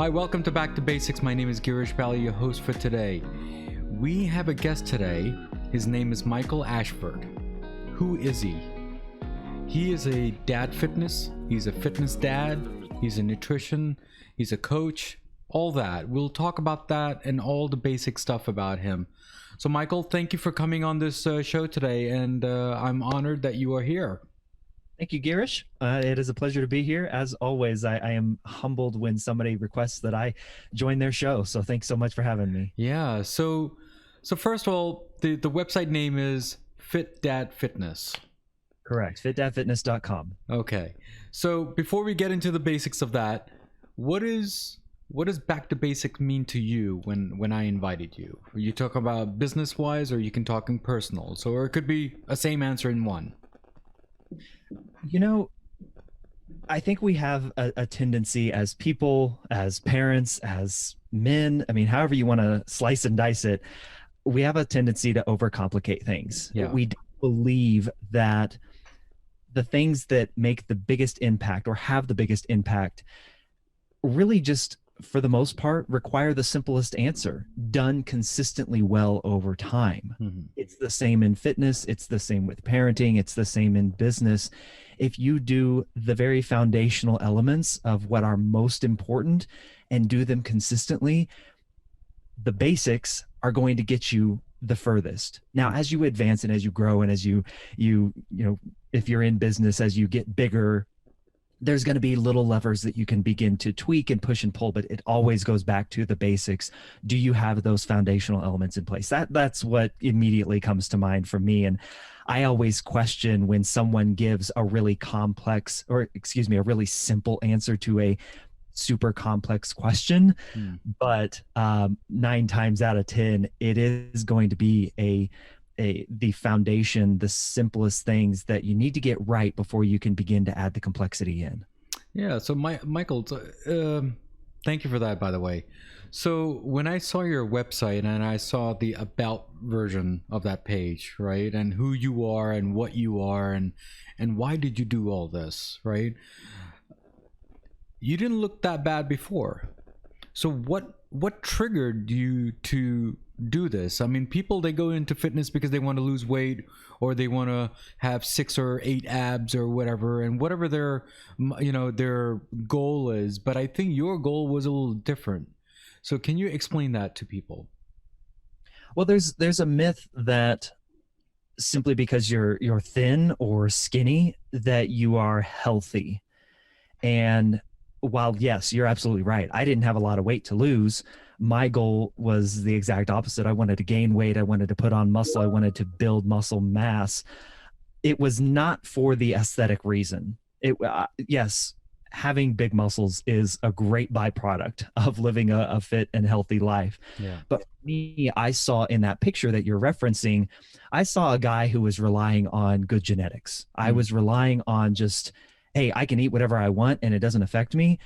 Hi, welcome to Back to Basics. My name is Girish Bali, your host for today. We have a guest today. His name is Michael Ashford. Who is he? He is a dad fitness. He's a fitness dad. He's a nutrition. He's a coach. All that. We'll talk about that and all the basic stuff about him. So, Michael, thank you for coming on this show today, and I'm honored that you are here. Thank you, Girish. It is a pleasure to be here. As always, I am humbled when somebody requests that I join their show. So thanks so much for having me. Yeah. So first of all, the website name is Fit Dad Fitness. Correct. fitdadfitness.com. Okay. So before we get into the basics of that, what does back to basics mean to you when I invited you? Are you talking about business wise, or you can talk in personal? So, or it could be a same answer in one. You know, I think we have a tendency as people, as parents, as men, I mean, however you want to slice and dice it, we have a tendency to overcomplicate things. Yeah. We believe that the things that make the biggest impact or have the biggest impact really just, for the most part, require the simplest answer, done consistently well over time. Mm-hmm. It's the same in fitness. It's the same with parenting. It's the same in business. If you do the very foundational elements of what are most important and do them consistently, the basics are going to get you the furthest. Now, as you advance and as you grow and as you know, if you're in business, as you get bigger, there's going to be little levers that you can begin to tweak and push and pull, but it always goes back to the basics. Do you have those foundational elements in place? That's what immediately comes to mind for me. And I always question when someone gives a really complex, or excuse me, a really simple answer to a super complex question. But 9 times out of 10, it is going to be the foundation, the simplest things that you need to get right before you can begin to add the complexity in. Yeah. So Michael, thank you for that, by the way. So when I saw your website and I saw the about version of that page, right, and who you are and what you are and why did you do all this, right? You didn't look that bad before. So what triggered you to do this? I mean, people, they go into fitness because they want to lose weight or they want to have 6 or 8 abs or whatever, and whatever their goal is. But I think your goal was a little different. So can you explain that to people? Well, there's a myth that simply because you're thin or skinny that you are healthy. And while yes, you're absolutely right, I didn't have a lot of weight to lose. My goal was the exact opposite. I wanted to gain weight. I wanted to put on muscle. I wanted to build muscle mass. It was not for the aesthetic reason. Yes, having big muscles is a great byproduct of living a fit and healthy life. Yeah. But for me, I saw in that picture that you're referencing, I saw a guy who was relying on good genetics. I was relying on just, hey, I can eat whatever I want and it doesn't affect me.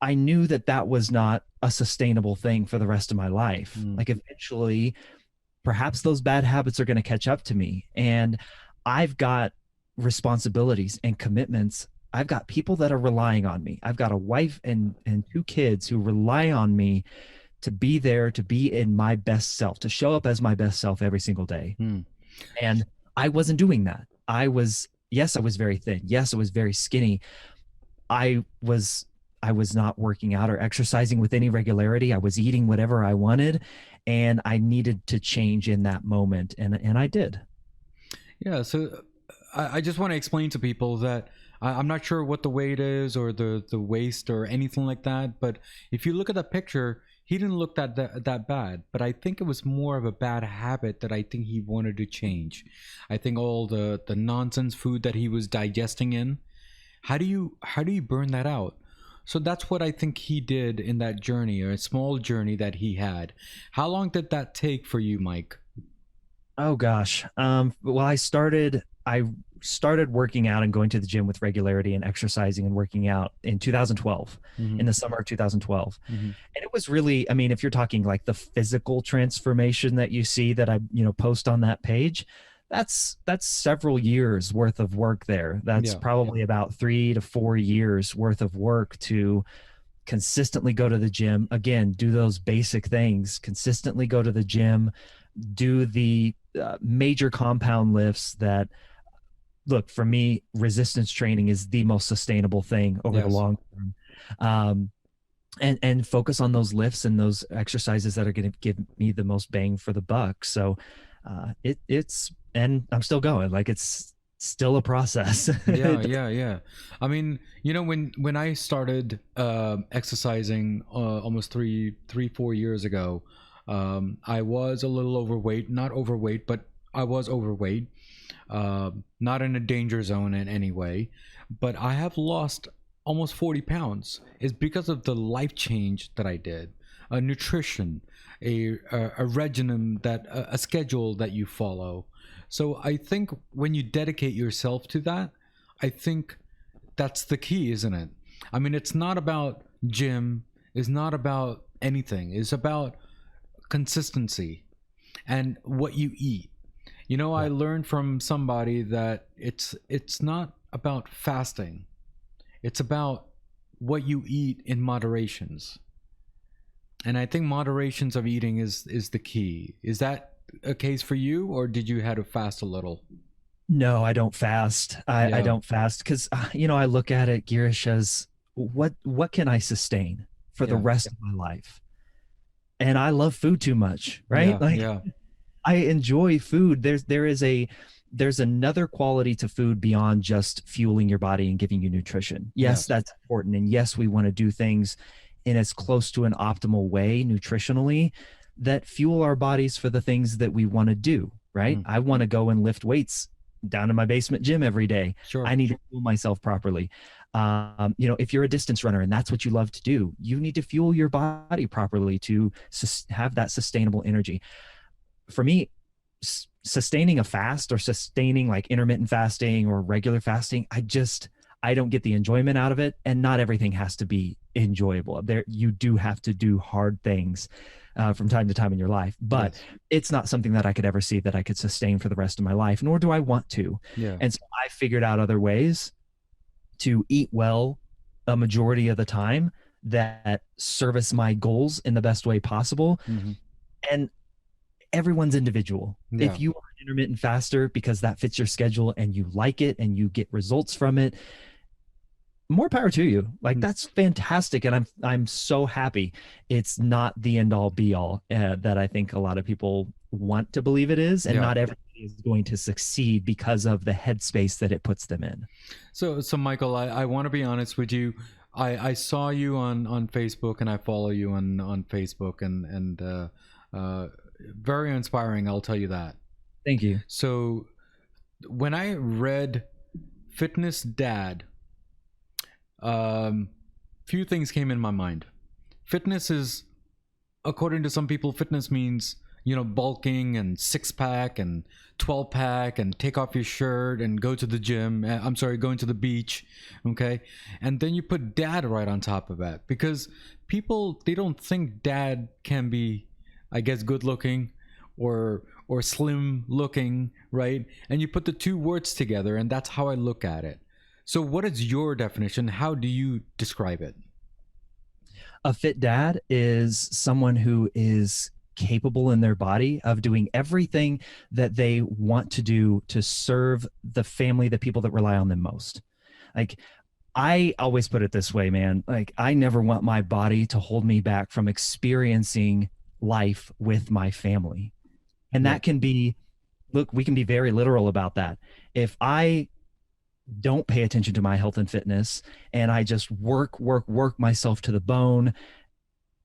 I knew that that was not a sustainable thing for the rest of my life. Like eventually, perhaps those bad habits are going to catch up to me. And I've got responsibilities and commitments. I've got people that are relying on me. I've got a wife and 2 kids who rely on me to be there, to be in my best self, to show up as my best self every single day. And I wasn't doing that. Yes, I was very thin. Yes, I was very skinny. I was not working out or exercising with any regularity. I was eating whatever I wanted, and I needed to change in that moment. And I did. Yeah. So I just want to explain to people that I'm not sure what the weight is or the waist or anything like that. But if you look at the picture, he didn't look that bad. But I think it was more of a bad habit that I think he wanted to change. I think all the nonsense food that he was digesting in, how do you burn that out? So that's what I think he did in that journey, or a small journey that he had. How long did that take for you, Mike? Oh gosh. Well, I started working out and going to the gym with regularity and exercising and working out in 2012, in the summer of 2012. And it was really, I mean, if you're talking like the physical transformation that you see that I, post on that page, that's several years worth of work there. That's probably about 3 to 4 years worth of work to consistently go to the gym. Again, do those basic things, consistently go to the gym, do the major compound lifts that, look, for me, resistance training is the most sustainable thing over the Yes. long term. Um, and focus on those lifts and those exercises that are going to give me the most bang for the buck. So it's, and I'm still going, like it's still a process. Yeah, yeah, yeah. I mean, when I started exercising almost 4 years ago, I was a little overweight. Not overweight, but I was overweight. Not in a danger zone in any way, but I have lost almost 40 pounds. Is because of the life change that I did, nutrition, a regimen, that a schedule that you follow. So I think when you dedicate yourself to that, I think that's the key, isn't it? I mean, it's not about gym, it's not about anything. It's about consistency and what you eat. I learned from somebody that it's not about fasting. It's about what you eat in moderations. And I think moderations of eating is the key. Is that a case for you, or did you have to fast a little? No, I don't fast. I Yeah. don't fast because I look at it, Girish, as what can I sustain for the Yeah. rest of my life? And I love food too much, right? Yeah. Like Yeah. I enjoy food. There's another quality to food beyond just fueling your body and giving you nutrition. Yes, Yes. that's important. And yes, we want to do things in as close to an optimal way nutritionally that fuel our bodies for the things that we want to do, right? Mm. I want to go and lift weights down in my basement gym every day. Sure. I need to fuel myself properly. If you're a distance runner and that's what you love to do, you need to fuel your body properly to have that sustainable energy. For me, sustaining a fast or sustaining like intermittent fasting or regular fasting, I don't get the enjoyment out of it. And not everything has to be enjoyable. There, you do have to do hard things from time to time in your life, but Yes. it's not something that I could ever see that I could sustain for the rest of my life, nor do I want to. Yeah. And so I figured out other ways to eat well a majority of the time that service my goals in the best way possible. Mm-hmm. And everyone's individual. Yeah. If you are an intermittent faster because that fits your schedule and you like it and you get results from it, more power to you. Like that's fantastic, and I'm so happy. It's not the end all be all that I think a lot of people want to believe it is, and Yeah. not everybody is going to succeed because of the headspace that it puts them in. So Michael, I want to be honest with you. I saw you on Facebook, and I follow you on Facebook, and very inspiring. I'll tell you that. Thank you. So when I read Fitness Dad, few things came in my mind. Fitness is, according to some people, fitness means bulking and 6-pack and 12-pack and take off your shirt and go to the gym. I'm sorry, going to the beach. Okay. And then you put dad right on top of that, because people, they don't think dad can be, I guess, good looking or slim looking, right? And you put the two words together, and that's how I look at it. So what is your definition? How do you describe it? A fit dad is someone who is capable in their body of doing everything that they want to do to serve the family, the people that rely on them most. Like, I always put it this way, man. Like, I never want my body to hold me back from experiencing life with my family. And that can be, look, we can be very literal about that. If I don't pay attention to my health and fitness and I just work myself to the bone,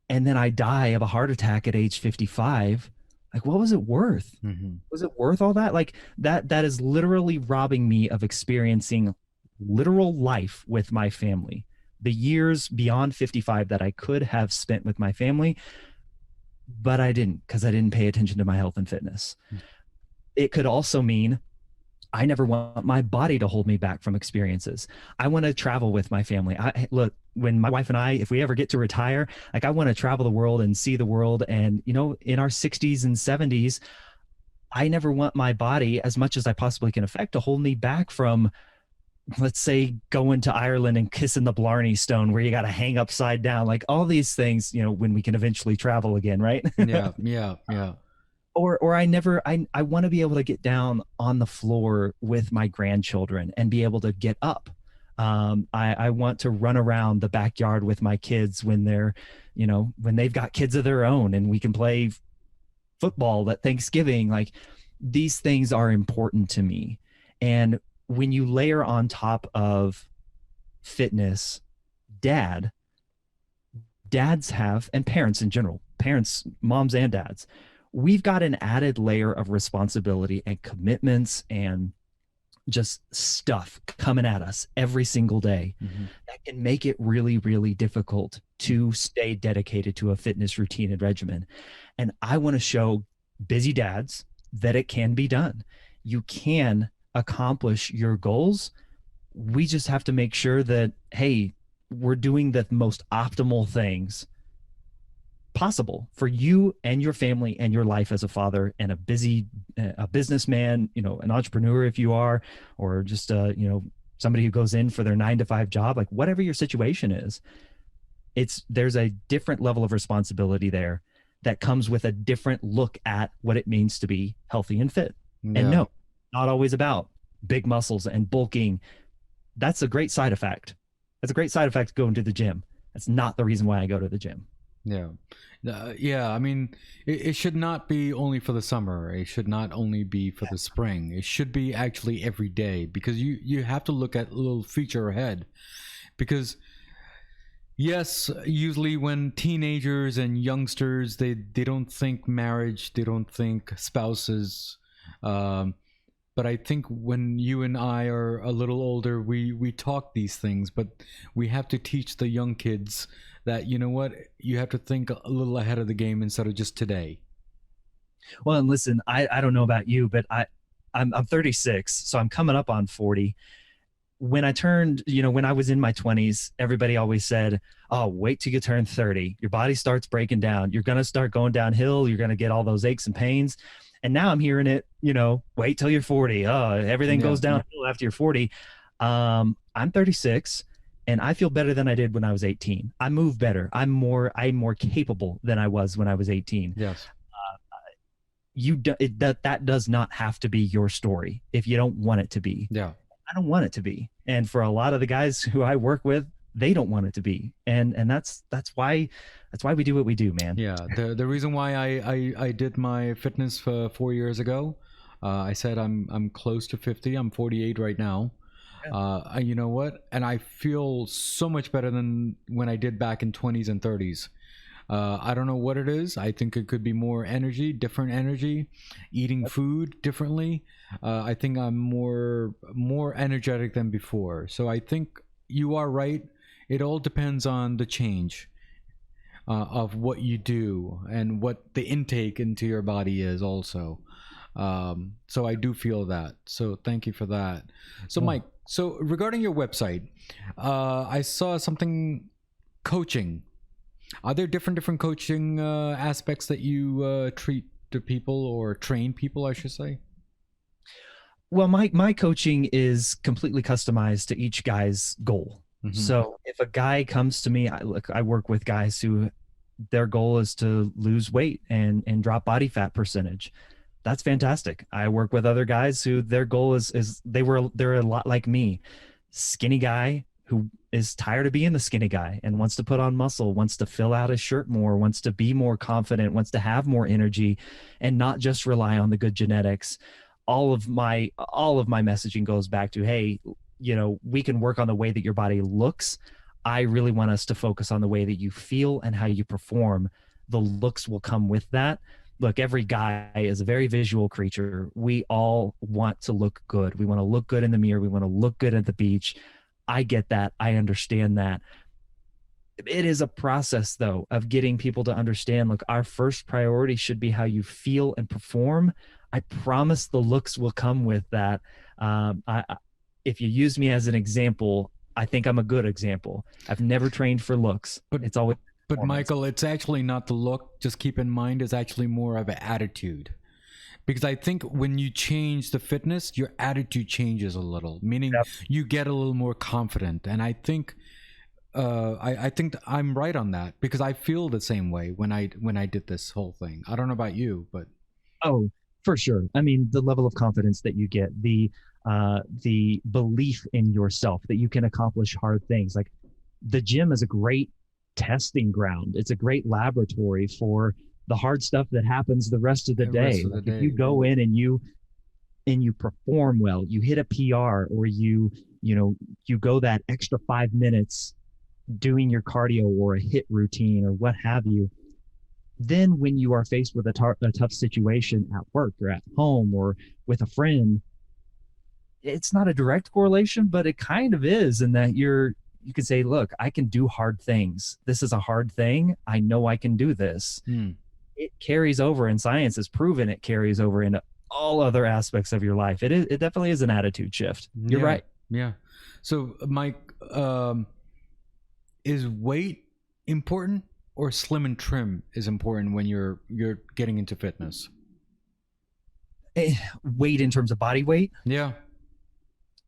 and then I die of a heart attack at age 55, like, what was it worth? Mm-hmm. Was it worth all that? Like that is literally robbing me of experiencing literal life with my family. The years beyond 55 that I could have spent with my family, but I didn't, because I didn't pay attention to my health and fitness. It could also mean I never want my body to hold me back from experiences. I want to travel with my family. Look, when my wife and I, if we ever get to retire, like, I want to travel the world and see the world. And, in our 60s and 70s, I never want my body, as much as I possibly can affect, to hold me back from let's say going to Ireland and kissing the Blarney Stone where you got to hang upside down, like all these things, when we can eventually travel again, right? Yeah, yeah, yeah. Or I want to be able to get down on the floor with my grandchildren and be able to get up. I want to run around the backyard with my kids when when they've got kids of their own and we can play football at Thanksgiving. Like, these things are important to me. And when you layer on top of fitness, dad, dads have, and parents in general, parents, moms and dads, we've got an added layer of responsibility and commitments and just stuff coming at us every single day that can make it really, really difficult to stay dedicated to a fitness routine and regimen. And I want to show busy dads that it can be done. You can accomplish your goals. We just have to make sure that, hey, we're doing the most optimal things possible for you and your family and your life as a father and a businessman, an entrepreneur if you are, or just somebody who goes in for their 9 to 5 job, like whatever your situation is. There's a different level of responsibility there that comes with a different look at what it means to be healthy and fit. Yeah. And no, not always about big muscles and bulking. That's a great side effect. That's a great side effect going to the gym. That's not the reason why I go to the gym. Yeah. Yeah. I mean, it should not be only for the summer. It should not only be for the spring. It should be actually every day, because you have to look at a little future ahead. Because yes, usually when teenagers and youngsters, they don't think marriage, they don't think spouses. But I think when you and I are a little older, we talk these things, but we have to teach the young kids that, you know what, you have to think a little ahead of the game instead of just today. Well, and listen, I don't know about you, but I'm 36, so I'm coming up on 40. When I turned, when I was in my 20s, everybody always said, oh, wait till you turn 30. Your body starts breaking down. You're going to start going downhill. You're going to get all those aches and pains. And now I'm hearing it, wait till you're 40. Everything goes downhill after you're 40. I'm 36 and I feel better than I did when I was 18. I move better. I'm more capable than I was when I was 18. Yes. That does not have to be your story if you don't want it to be. Yeah. I don't want it to be. And for a lot of the guys who I work with, they don't want it to be. And that's why we do what we do, man. Yeah. The reason why I did my fitness for 4 years ago, I said I'm close to 50. I'm 48 right now. Yeah. You know what? And I feel so much better than when I did back in 20s and 30s. I don't know what it is. I think it could be more energy, different energy, eating food differently. I think I'm more energetic than before. So I think you are right. It all depends on the change of what you do and what the intake into your body is also. So I do feel that. So thank you for that. So Mike, so regarding your website, I saw something coaching. Are there different coaching aspects that you treat to people or train people, I should say? Well, my coaching is completely customized to each guy's goal. Mm-hmm. So if a guy comes to me, I work with guys who their goal is to lose weight and drop body fat percentage. That's fantastic. I work with other guys who their goal is they're a lot like me, skinny guy who is tired of being the skinny guy and wants to put on muscle, wants to fill out his shirt more, wants to be more confident, wants to have more energy and not just rely on the good genetics. All of my messaging goes back to, hey, we can work on the way that your body looks. I really want us to focus on the way that you feel and how you perform. The looks will come with that. Look, every guy is a very visual creature. We all want to look good. We want to look good in the mirror. We want to look good at the beach. I get that. I understand that. It is a process, though, of getting people to understand, look, our first priority should be how you feel and perform. I promise the looks will come with that. If you use me as an example, I think I'm a good example. I've never trained for looks, but it's always. But Michael, it's actually not the look. Just keep in mind, it's actually more of an attitude. Because I think when you change the fitness, your attitude changes a little, meaning you get a little more confident. And I think I think I'm right on that, because I feel the same way when I did this whole thing. I don't know about you, but Oh, for sure. I mean, the level of confidence that you get, the belief in yourself that you can accomplish hard things. Like the gym is a great testing ground. It's a great laboratory for the hard stuff that happens the rest of the the rest day. of the Like if you day. go in and you perform well, you hit a PR, or you go that extra 5 minutes doing your cardio or a hit routine or what have you, then when you are faced with a tough situation at work or at home or with a friend, it's not a direct correlation, but it kind of is, in that you can say, look, I can do hard things. This is a hard thing. I know I can do this. Hmm. It carries over, and science has proven it carries over into all other aspects of your life. It definitely is an attitude shift. You're Yeah, right. yeah. So, Mike, is weight important, or slim and trim is important when you're getting into fitness? Weight in terms of body weight. Yeah,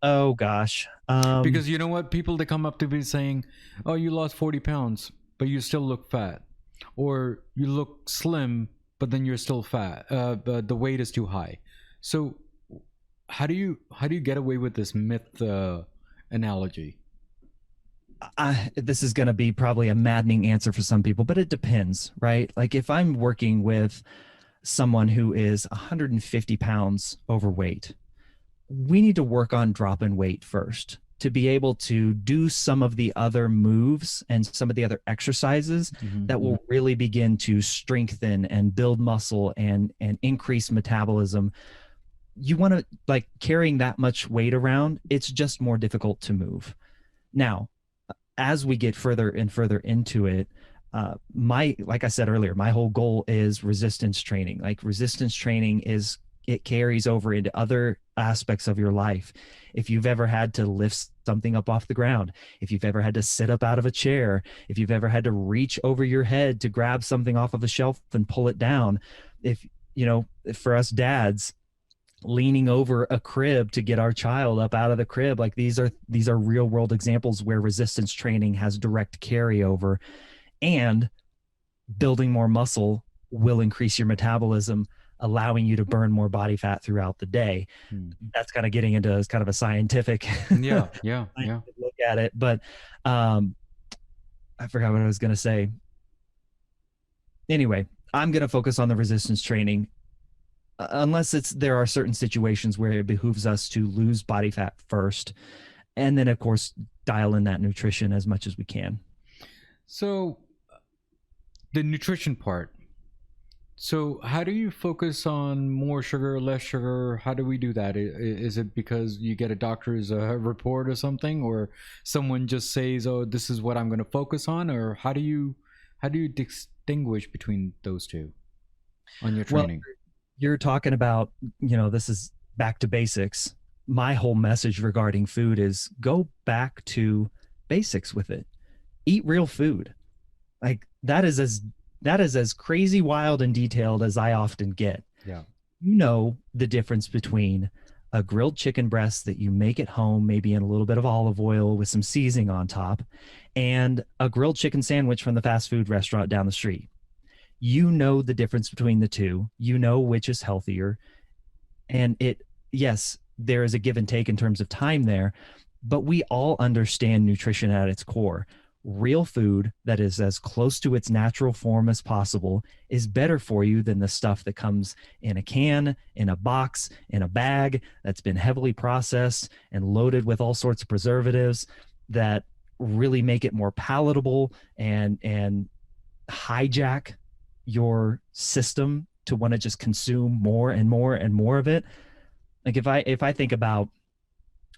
Oh gosh. because you know what? People, they come up to me saying, "Oh, you lost 40 pounds, but you still look fat," or "You look slim, but then you're still fat. But the weight is too high." So, how do you get away with this myth analogy? This is going to be probably a maddening answer for some people, but it depends, right? Like if I'm working with someone who is 150 pounds overweight, we need to work on dropping weight first to be able to do some of the other moves and some of the other exercises Mhm. that will really begin to strengthen and build muscle and increase metabolism. You want to, like, carrying that much weight around, it's just more difficult to move. Now, as we get further and further into it, like I said earlier, my whole goal is resistance training. Like resistance training it carries over into other aspects of your life. If you've ever had to lift something up off the ground, if you've ever had to sit up out of a chair, if you've ever had to reach over your head to grab something off of a shelf and pull it down, if for us dads, leaning over a crib to get our child up out of the crib, like these are real world examples where resistance training has direct carryover. And building more muscle will increase your metabolism, allowing you to burn more body fat throughout the day. Hmm. That's kind of getting into kind of a scientific Yeah, yeah, yeah. look at it, but I forgot what I was going to say. Anyway, I'm going to focus on the resistance training, unless there are certain situations where it behooves us to lose body fat first, and then of course dial in that nutrition as much as we can. So, the nutrition part. So, how do you focus on more sugar, less sugar? How do we do that? Is it because you get a doctor's report or something, or someone just says, "Oh, this is what I'm going to focus on," or how do you distinguish between those two on your Well, training? you're talking about, this is back to basics. My whole message regarding food is go back to basics with it. Eat real food. Like that is as crazy, wild, and detailed as I often get. Yeah. The difference between a grilled chicken breast that you make at home, maybe in a little bit of olive oil with some seasoning on top, and a grilled chicken sandwich from the fast food restaurant down the street. The difference between the two. Which is healthier. And yes, there is a give and take in terms of time there, but we all understand nutrition at its core. Real food that is as close to its natural form as possible is better for you than the stuff that comes in a can, in a box, in a bag that's been heavily processed and loaded with all sorts of preservatives that really make it more palatable and hijack your system to want to just consume more and more and more of it. Like if I think about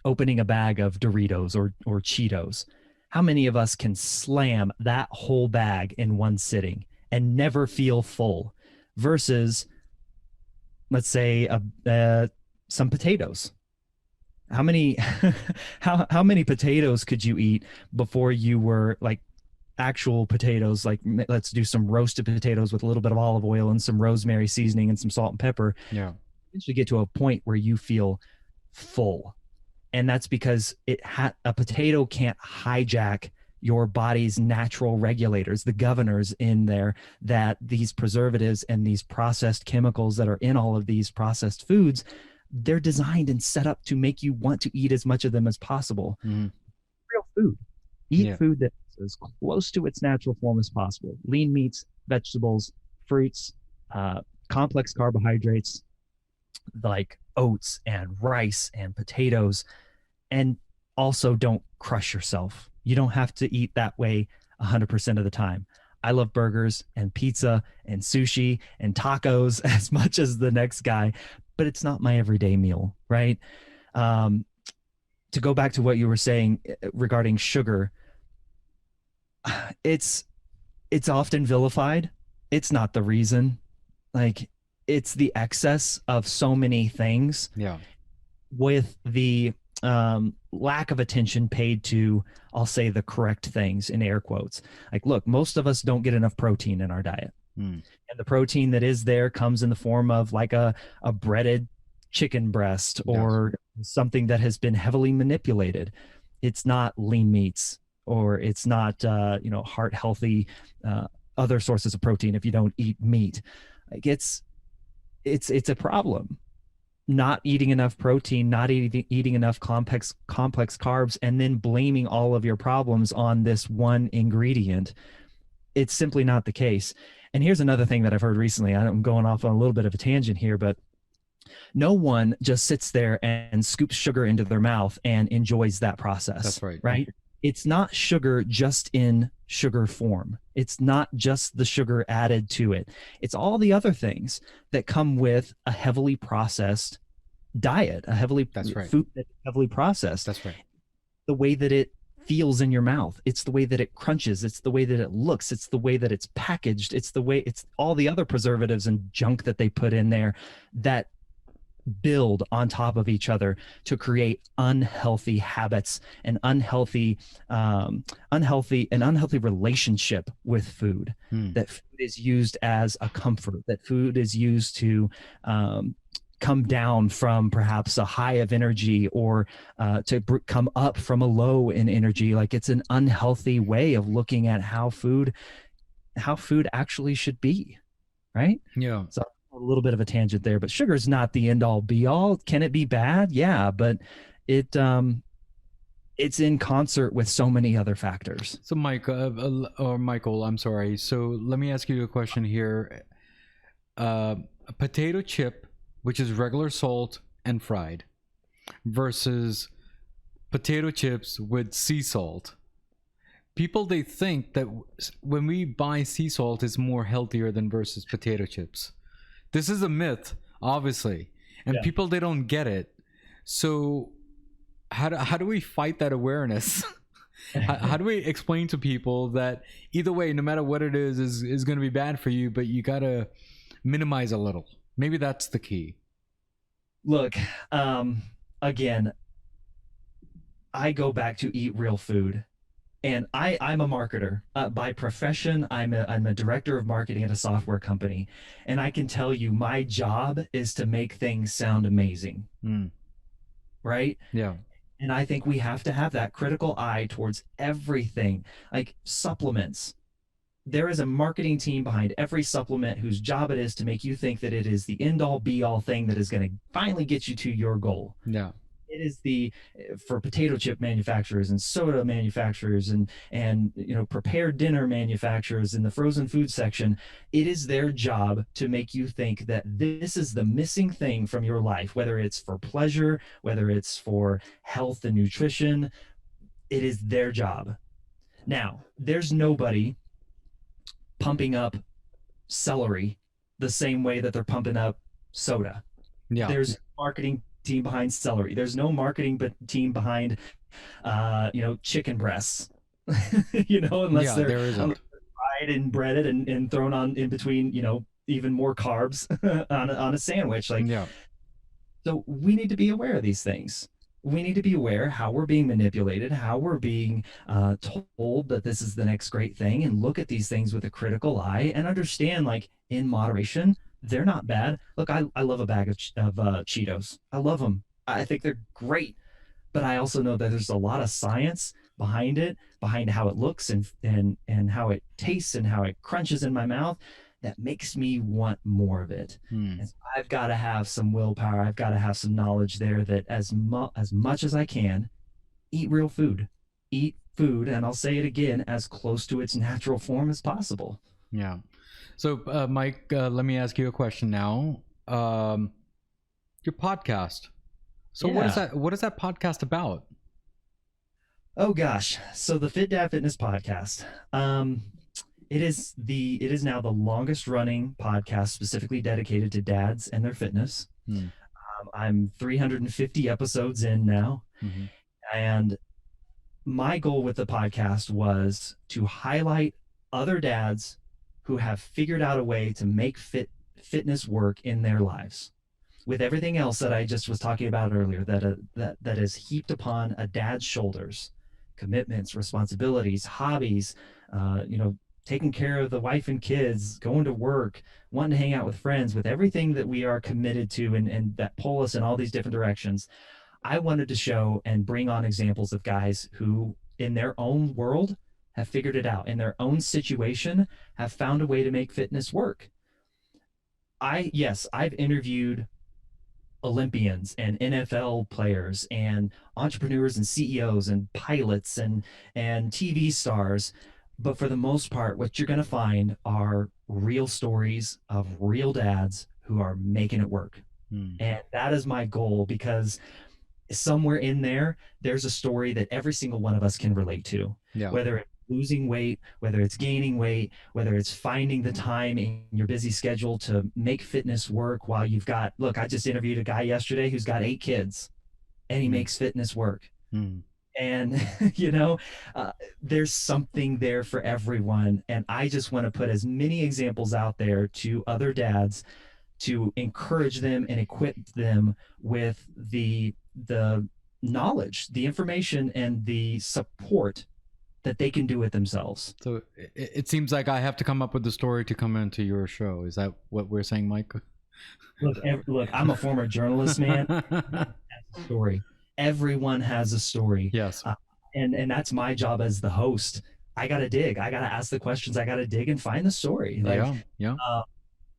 opening a bag of Doritos or Cheetos, how many of us can slam that whole bag in one sitting and never feel full, versus, let's say, some potatoes? How many how many potatoes could you eat before you were like actual potatoes? Like, let's do some roasted potatoes with a little bit of olive oil and some rosemary seasoning and some salt and pepper. Yeah. eventually get to a point where you feel full, and that's because a potato can't hijack your body's natural regulators, the governors in there, that these preservatives and these processed chemicals that are in all of these processed foods, they're designed and set up to make you want to eat as much of them as possible. Mhm. Real food. Eat Yeah. food that's as close to its natural form as possible. Lean meats, vegetables, fruits, uh, complex carbohydrates like oats and rice and potatoes. And also, don't crush yourself. You don't have to eat that way 100% of the time. I love burgers and pizza and sushi and tacos as much as the next guy, but it's not my everyday meal, right? Um, to go back to what you were saying regarding sugar, it's it's often vilified. It's not the reason. Like, it's the excess of so many things Yeah. with the lack of attention paid to, I'll say, the correct things in air quotes. Like, look, most of us don't get enough protein in our diet. Mm. And the protein that is there comes in the form of like a breaded chicken breast Yes. or something that has been heavily manipulated. It's not lean meats, or it's not, heart healthy, other sources of protein if you don't eat meat. Like, it's a problem not eating enough protein, not eating enough complex carbs, and then blaming all of your problems on this one ingredient. It's simply not the case. And here's another thing that I've heard recently. I'm going off on a little bit of a tangent here, but no one just sits there and scoops sugar into their mouth and enjoys that process. That's right. Right? It's not sugar just in sugar form. It's not just the sugar added to it. It's all the other things that come with a heavily processed diet, a heavily That's right. food that's heavily processed. That's right. The way that it feels in your mouth, it's the way that it crunches, it's the way that it looks, it's the way that it's packaged, it's all the other preservatives and junk that they put in there that build on top of each other to create unhealthy habits and unhealthy relationship with food. That food is used as a comfort, that food is used to come down from perhaps a high of energy, or to come up from a low in energy. Like, it's an unhealthy way of looking at how food actually should be, right? Yeah. So a little bit of a tangent there, but sugar is not the end all be all. Can it be bad? Yeah, but it's in concert with so many other factors. So Mike, or Michael, I'm sorry. So let me ask you a question here. A potato chip, which is regular salt and fried, versus potato chips with sea salt. People, they think that when we buy sea salt, it's more healthier than versus potato chips. This is a myth, obviously, and Yeah. people, they don't get it. So how do we fight that awareness? how do we explain to people that either way, no matter what it is going to be bad for you, but you gotta minimize a little? Maybe that's the key. Look, again, I go back to eat real food. And I'm a marketer by profession. I'm a director of marketing at a software company, and I can tell you my job is to make things sound amazing, right? Yeah. And I think we have to have that critical eye towards everything, like supplements. There is a marketing team behind every supplement whose job it is to make you think that it is the end all be all thing that is going to finally get you to your goal. Yeah. It is for potato chip manufacturers and soda manufacturers and prepared dinner manufacturers in the frozen food section. It is their job to make you think that this is the missing thing from your life, whether it's for pleasure, whether it's for health and nutrition. It is their job. Now, there's nobody pumping up celery the same way that they're pumping up soda. Yeah. There's marketing team behind celery. There's no marketing team behind chicken breasts. Unless they're fried and breaded and thrown on in between, even more carbs on a sandwich. So we need to be aware of these things. We need to be aware how we're being manipulated, how we're being told that this is the next great thing, and look at these things with a critical eye and understand, like, in moderation, They're not bad. Look, I love a bag of Cheetos. I love them. I think they're great. But I also know that there's a lot of science behind it, behind how it looks and how it tastes and how it crunches in my mouth that makes me want more of it. Hmm. And so I've got to have some willpower. I've got to have some knowledge there that as much as I can, eat real food. Eat food, and I'll say it again, as close to its natural form as possible. Yeah. So, Mike, let me ask you a question now. Your podcast. So, what is Yeah. that? What is that podcast about? Oh gosh. So the Fit Dad Fitness podcast. Um, it is now the longest running podcast specifically dedicated to dads and their fitness. Hmm. I'm 350 episodes in now, Mm-hmm. and my goal with the podcast was to highlight other dads who have figured out a way to make fitness work in their lives. With everything else that I just was talking about earlier, that is heaped upon a dad's shoulders, commitments, responsibilities, hobbies, you know, taking care of the wife and kids, going to work, wanting to hang out with friends, with everything that we are committed to and that pull us in all these different directions. I wanted to show and bring on examples of guys who, in their own world, have figured it out, in their own situation, have found a way to make fitness work. Yes, I've interviewed Olympians and NFL players and entrepreneurs and CEOs and pilots and TV stars. But for the most part, what you're going to find are real stories of real dads who are making it work. Hmm. And that is my goal because somewhere in there, there's a story that every single one of us can relate to, Yeah. whether it's losing weight, whether it's gaining weight, whether it's finding the time in your busy schedule to make fitness work while you've got, look, I just interviewed a guy yesterday who's got 8 kids and he Hmm. makes fitness work. Hmm. And, you know, uh, there's something there for everyone. And I just want to put as many examples out there to other dads to encourage them and equip them with the knowledge, the information, and the support that they can do it themselves. So it seems like I have to come up with the story to come into your show. Is that what we're saying, Mike? Look, I'm a former journalist, man. Story. Everyone has a story, Yes. and that's my job as the host. I gotta dig. I gotta ask the questions. I gotta dig and find the story. Like, Yeah. Yeah. uh,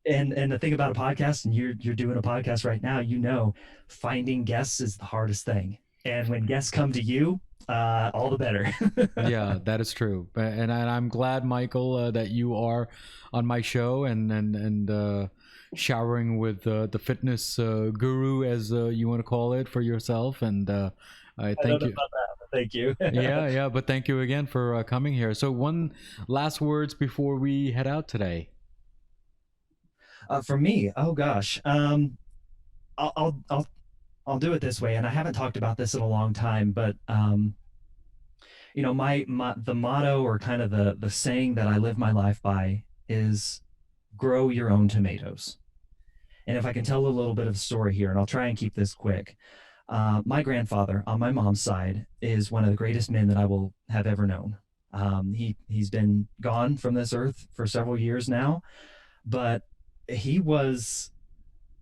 and the thing about a podcast, and you're doing a podcast right now, you know, finding guests is the hardest thing. And when guests come to you, all the better. Yeah, that is true. And I'm glad, Michael, that you are on my show and showering with the fitness guru, as you want to call it, for yourself. And I I don't thank know you. about that, but thank you. Yeah, yeah. But thank you again for coming here. So, one last words before we head out today. For me, oh gosh, I'll, I'll I'll I'll do it this way, and I haven't talked about this in a long time, but you know, my the motto or kind of the saying that I live my life by is grow your own tomatoes. And if I can tell a little bit of a story here, and I'll try and keep this quick. My grandfather on my mom's side is one of the greatest men that I will have ever known. He's been gone from this earth for several years now, but he was,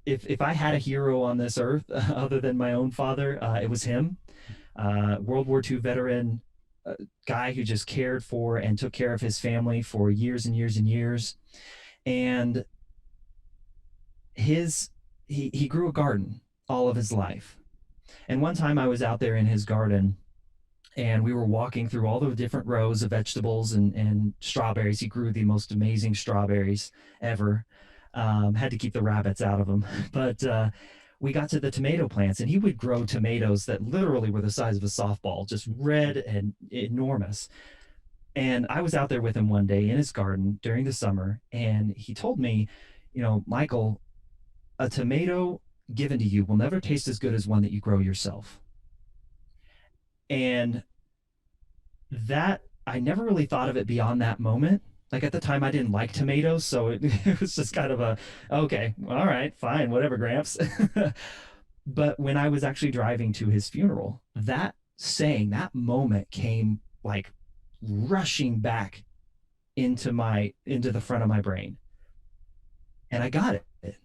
if I had a hero on this earth other than my own father, it was him. World War II veteran, uh, guy who just cared for and took care of his family for years and years and years. And his he grew a garden all of his life. And one time I was out there in his garden and we were walking through all the different rows of vegetables and strawberries. He grew the most amazing strawberries ever. Had to keep the rabbits out of them, but we got to the tomato plants, and he would grow tomatoes that literally were the size of a softball, just red and enormous. And I was out there with him one day in his garden during the summer, and he told me, you know, Michael, a tomato given to you will never taste as good as one that you grow yourself. And that I never really thought of it beyond that moment. Like at the time, I didn't like tomatoes, so it was just kind of a okay, all right, fine, whatever, Gramps. But when I was actually driving to his funeral, that saying, that moment came like rushing back into the front of my brain, and I got it.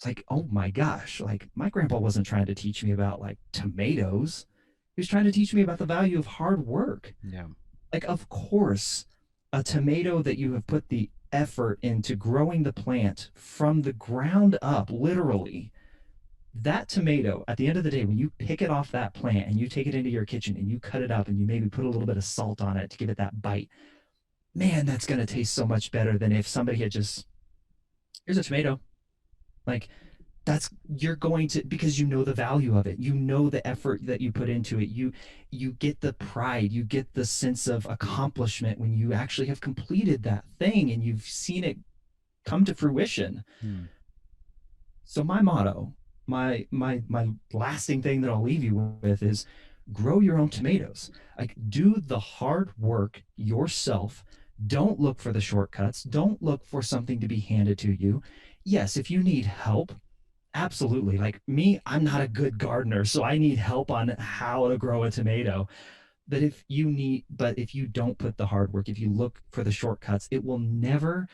It's like, oh my gosh, like my grandpa wasn't trying to teach me about like tomatoes. He was trying to teach me about the value of hard work. Yeah. Like, of course, a tomato that you have put the effort into growing the plant from the ground up, literally, that tomato, at the end of the day, when you pick it off that plant and you take it into your kitchen and you cut it up and you maybe put a little bit of salt on it to give it that bite, man, that's going to taste so much better than if somebody had just, here's a tomato. Like, that's you're going to, because you know the value of it, you know the effort that you put into it, you get the pride, you get the sense of accomplishment when you actually have completed that thing and you've seen it come to fruition. Hmm. So my motto, my lasting thing that I'll leave you with is grow your own tomatoes. Like, do the hard work yourself. Don't look for the shortcuts. Don't look for something to be handed to you. Yes, if you need help, absolutely. Like me, I'm not a good gardener, so I need help on how to grow a tomato. But if you don't put the hard work, if you look for the shortcuts, it will never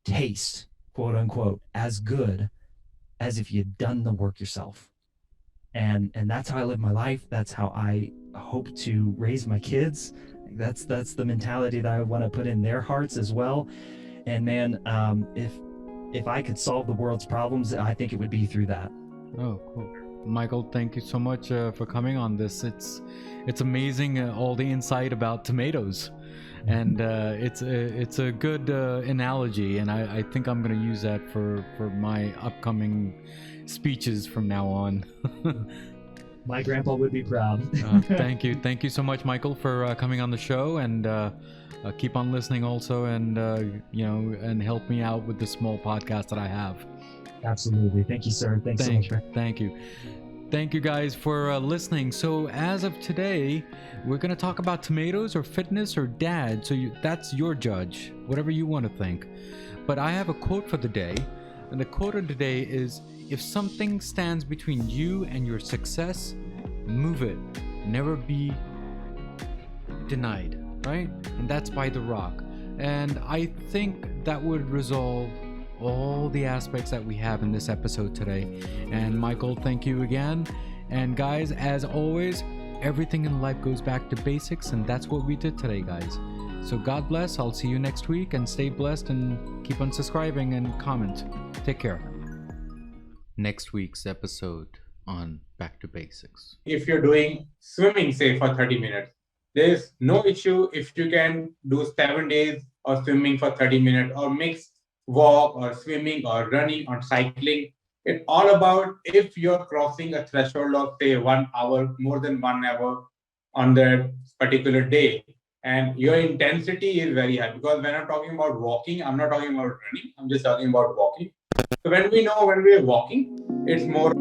taste, quote unquote, as good as if you'd done the work yourself. And that's how I live my life. That's how I hope to raise my kids. That's the mentality that I want to put in their hearts as well. And man, if I could solve the world's problems, I think it would be through that. Oh, cool. Michael, thank you so much for coming on this. It's amazing all the insight about tomatoes, and it's a good analogy, and I think I'm gonna use that for my upcoming speeches from now on. My grandpa would be proud. Thank you so much, Michael, for coming on the show, and keep on listening also, and and help me out with the small podcast that I have. Absolutely. Thank you, sir. Thanks so much. Thank you. Thank you guys for listening. So as of today, we're going to talk about tomatoes or fitness or dad. So that's your judge, whatever you want to think. But I have a quote for the day. And the quote of the day is, if something stands between you and your success, move it. Never be denied, right? And that's by The Rock. And I think that would resolve all the aspects that we have in this episode today. And Michael, thank you again. And guys, as always, everything in life goes back to basics, and that's what we did today, guys. So God bless. I'll see you next week, and stay blessed, and keep on subscribing and comment. Take care. Next week's episode on Back to Basics. If you're doing swimming, say for 30 minutes, there's no issue if you can do 7 days of swimming for 30 minutes, or mix walk or swimming or running or cycling. It's all about if you're crossing a threshold of say 1 hour, more than 1 hour on that particular day, and your intensity is very high. Because when I'm talking about walking, I'm not talking about running, I'm just talking about walking. So when we know when we're walking, it's more